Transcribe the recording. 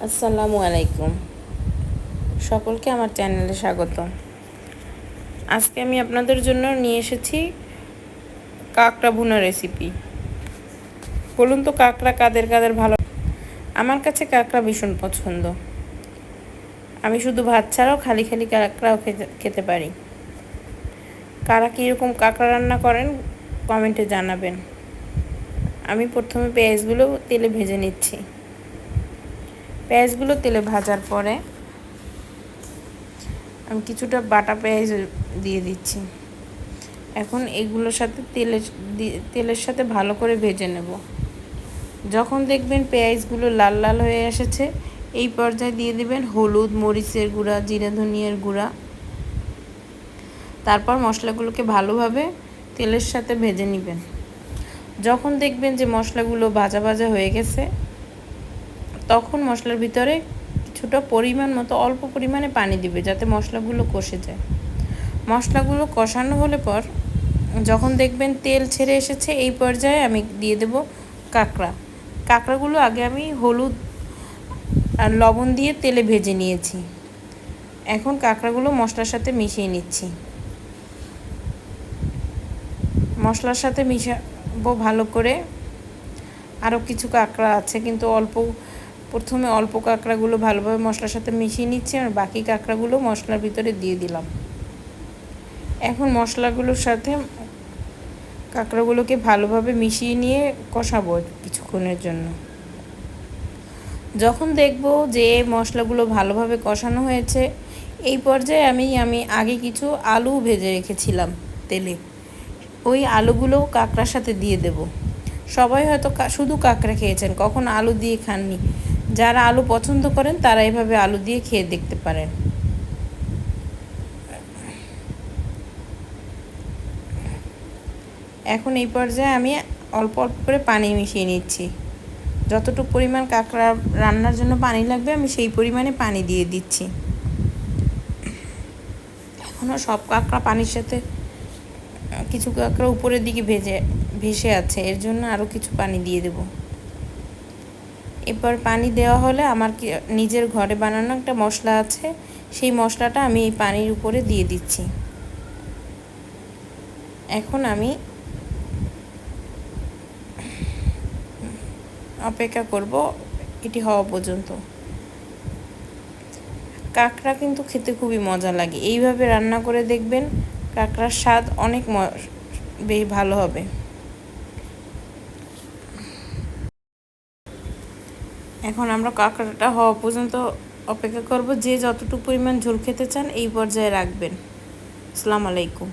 আসসালামু আলাইকুম। সকলকে আমার চ্যানেলে স্বাগতম। আজকে আমি আপনাদের জন্য নিয়ে এসেছি কাঁকড়া ভুনা রেসিপি। বলুন তো কাঁকড়া কাদের কাদের ভালো? আমার কাছে কাঁকড়া ভীষণ পছন্দ। আমি শুধু ভাত ছাড়াও খালি খালি কাঁকড়াও খেতে পারি। কারা কীরকম কাঁকড়া রান্না করেন কমেন্টে জানাবেন। আমি প্রথমে পেঁয়াজগুলো তেলে ভেজে নিচ্ছি। পেঁয়াজগুলো তেলে ভাজার পরে আমি কিছুটা বাটা পেঁয়াজ দিয়ে দিচ্ছি। এখন এগুলোর সাথে তেলের সাথে ভালো করে ভেজে নেব। যখন দেখবেন পেঁয়াজগুলো লাল লাল হয়ে এসেছে, এই পর্যায়ে দিয়ে দেবেন হলুদ, মরিচের গুঁড়া, জিরা ধনিয়ার গুঁড়া। তারপর মশলাগুলোকে ভালোভাবে তেলের সাথে ভেজে নেবেন। যখন দেখবেন যে মশলাগুলো ভাজা ভাজা হয়ে গেছে, তখন মশলার ভিতরে কিছুটা পরিমাণ মতো অল্প পরিমাণে পানি দিবে, যাতে মশলাগুলো কষে যায়। মশলাগুলো কষানো হলে পর যখন দেখবেন তেল ছেড়ে এসেছে, এই পর্যায়ে আমি দিয়ে দেব কাঁকড়াগুলো আগে আমি হলুদ আর লবণ দিয়ে তেলে ভেজে নিয়েছি। এখন কাঁকড়াগুলো মশলার সাথে মিশিয়ে নিচ্ছি। মশলার সাথে মিশাবো ভালো করে। আরও কিছু কাঁকড়া আছে, কিন্তু প্রথমে অল্প কাঁকড়াগুলো ভালোভাবে মশলার সাথে মিশিয়ে নিচ্ছি, আর বাকি কাঁকড়াগুলো মশলার ভিতরে দিয়ে দিলাম। এখন মশলাগুলোর সাথে কাঁকড়াগুলোকে ভালোভাবে মিশিয়ে নিয়ে কষাবো কিছুক্ষণের জন্য। যখন দেখব যে মশলাগুলো ভালোভাবে কষানো হয়েছে, এই পর্যায়ে আমি আগে কিছু আলু ভেজে রেখেছিলাম তেলে, ওই আলুগুলো কাঁকড়ার সাথে দিয়ে দেব। সবাই হয়তো শুধু কাঁকড়া খেয়েছেন, কখন আলু দিয়ে খাননি। যারা আলু পছন্দ করেন তারা এভাবে আলু দিয়ে খেয়ে দেখতে পারেন। এখন এই পর্যায়ে আমি অল্প অল্প করে পানি মিশিয়ে নিচ্ছি। যতটুকু পরিমাণ কাঁকড়া রান্নার জন্য পানি লাগবে, আমি সেই পরিমাণে পানি দিয়ে দিচ্ছি। এখনও সব কাঁকড়া পানির সাথে, কিছু কাঁকড়া উপরের দিকে ভেসে আছে, এর জন্য আরও কিছু পানি দিয়ে দেব। এরপর পানি দেওয়া হলে আমার নিজের ঘরে বানানো একটা মশলা আছে, সেই মশলাটা আমি এই পানির উপরে দিয়ে দিচ্ছি। এখন আমি অপেক্ষা করব এটি হওয়া পর্যন্ত। কাঁকড়া কিন্তু খেতে খুবই মজা লাগে। এইভাবে রান্না করে দেখবেন, কাঁকড়ার স্বাদ অনেক বেশ ভালো হবে। এখন আমরা কাঁকড়াটা হওয়া পর্যন্ত অপেক্ষা করব। যে যতটুকু পরিমাণ ঝোল খেতে চান এই পর্যায়ে রাখবেন। আসসালামু আলাইকুম।